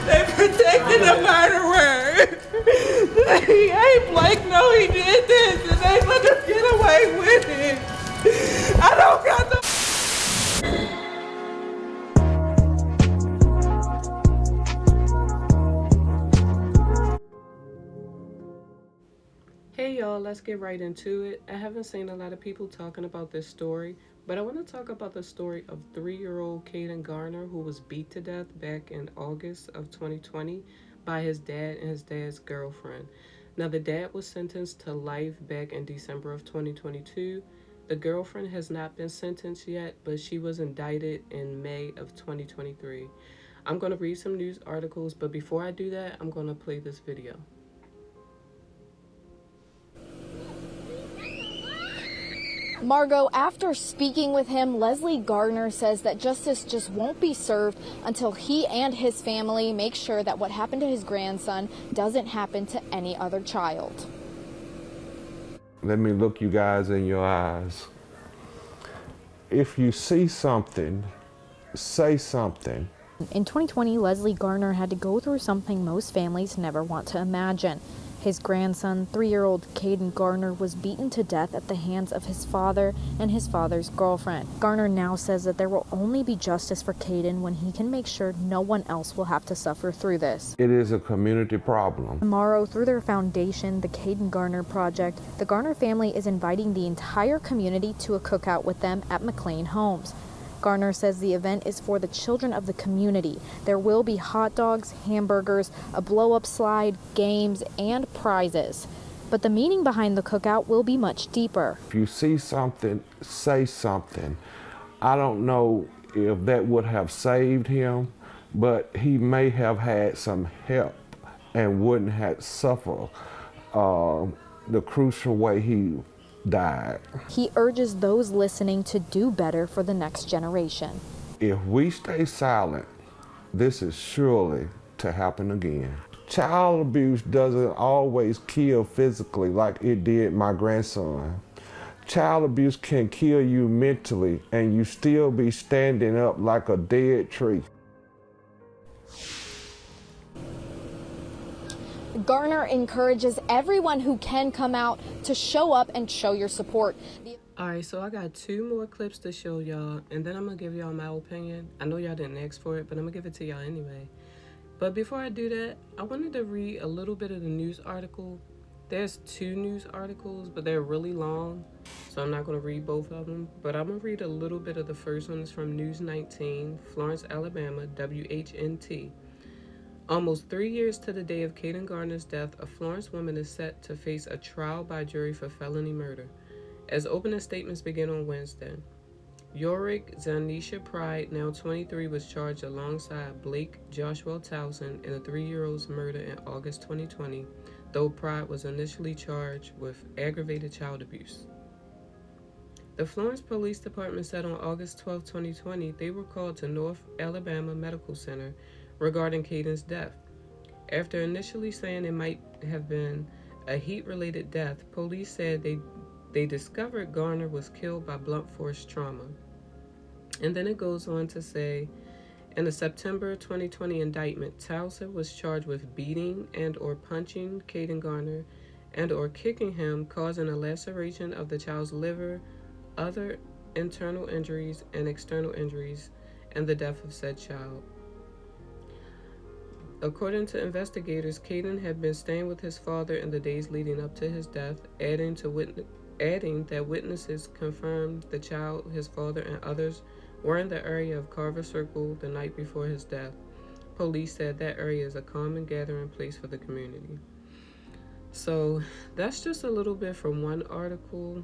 They protecting the murderer. He ain't Blake, no, he did this, and they let him get away with it. I don't got the. Hey y'all, let's get right into it. I haven't seen a lot of people talking about this story, but I want to talk about the story of 3-year-old Kaiden Garner, who was beat to death back in August of 2020 by his dad and his dad's girlfriend. Now, the dad was sentenced to life back in December of 2022. The girlfriend has not been sentenced yet, but she was indicted in May of 2023. I'm going to read some news articles, but before I do that, I'm going to play this video. Margot, after speaking with him, Leslie Garner says that justice just won't be served until he and his family make sure that what happened to his grandson doesn't happen to any other child. Let me look you guys in your eyes. If you see something, say something. In 2020, Leslie Garner had to go through something most families never want to imagine. His grandson, 3-year-old Kaiden Garner, was beaten to death at the hands of his father and his father's girlfriend. Garner now says that there will only be justice for Kaiden when he can make sure no one else will have to suffer through this. It is a community problem. Tomorrow, through their foundation, the Kaiden Garner Project, the Garner family is inviting the entire community to a cookout with them at McLean Homes. Garner says the event is for the children of the community. There will be hot dogs, hamburgers, a blow-up slide, games, and prizes. But the meaning behind the cookout will be much deeper. If you see something, say something. I don't know if that would have saved him, but he may have had some help and wouldn't have suffered the crucial way he died. He urges those listening to do better for the next generation. If we stay silent, this is surely to happen again. Child abuse doesn't always kill physically like it did my grandson. Child abuse can kill you mentally and you still be standing up like a dead tree. Garner encourages everyone who can come out to show up and show your support. Alright, so I got 2 more clips to show y'all, and then I'm going to give y'all my opinion. I know y'all didn't ask for it, but I'm going to give it to y'all anyway. But before I do that, I wanted to read a little bit of the news article. There's 2 news articles, but they're really long, so I'm not going to read both of them. But I'm going to read a little bit of the first one. It's from News 19, Florence, Alabama, WHNT. Almost 3 years to the day of Kaiden Garner's death, a Florence woman is set to face a trial by jury for felony murder. As opening statements begin on Wednesday, Yorick Zanisha Pride, now 23, was charged alongside Blake Joshua Towson in a 3-year-old's murder in August 2020, though Pride was initially charged with aggravated child abuse. The Florence Police Department said on August 12, 2020, they were called to North Alabama Medical Center regarding Kaiden's death. After initially saying it might have been a heat-related death, police said they discovered Garner was killed by blunt force trauma. And then it goes on to say, in a September 2020 indictment, Towson was charged with beating and or punching Kaiden Garner and or kicking him, causing a laceration of the child's liver, other internal injuries and external injuries, and the death of said child. According to investigators, Kaiden had been staying with his father in the days leading up to his death, adding that witnesses confirmed the child, his father, and others were in the area of Carver Circle the night before his death. Police said that area is a common gathering place for the community. So that's just a little bit from one article.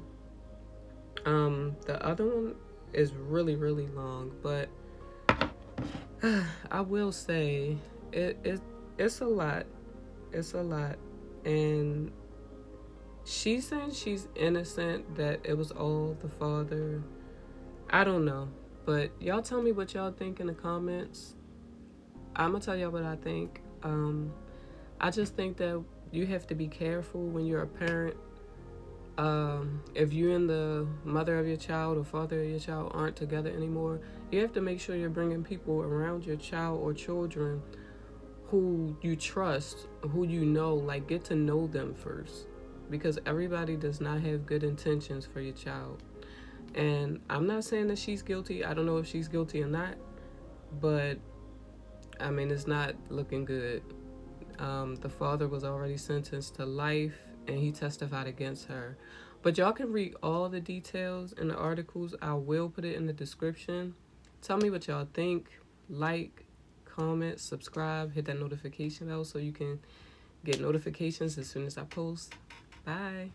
The other one is really, really long, but I will say it's a lot. It's a lot. And she's saying she's innocent, that it was all the father. I don't know. But y'all tell me what y'all think in the comments. I'm going to tell y'all what I think. I just think that you have to be careful when you're a parent. If you and the mother of your child or father of your child aren't together anymore, you have to make sure you're bringing people around your child or children who you trust, who you know, like get to know them first, because everybody does not have good intentions for your child. And I'm not saying that she's guilty. I don't know if she's guilty or not, but I mean, it's not looking good. The father was already sentenced to life and he testified against her. But y'all can read all the details in the articles. I will put it in the description. Tell me what y'all think. Like, comment, subscribe, hit that notification bell so you can get notifications as soon as I post. Bye.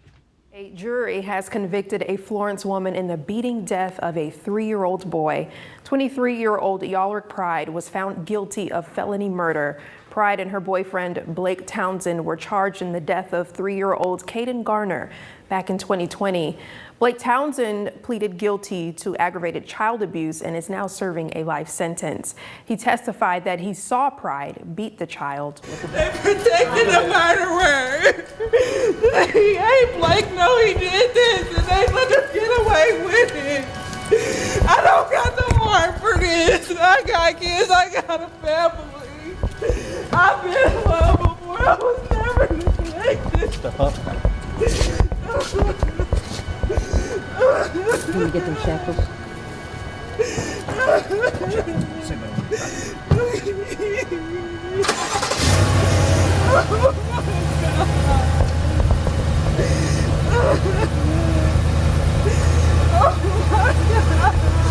A jury has convicted a Florence woman in the beating death of a 3-year-old boy. 23-year-old Yalrick Pride was found guilty of felony murder. Pride and her boyfriend Blake Townsend were charged in the death of 3-year-old Kaiden Garner back in 2020. Blake Townsend pleaded guilty to aggravated child abuse and is now serving a life sentence. He testified that he saw Pride beat the child with a They protected the murderer. Hey, Blake, no, he did this, and they let him get away with it. I don't got the heart for this. I got kids. I got a family. I've been loved before. I was never neglected. Can we get them shackles? Oh my God.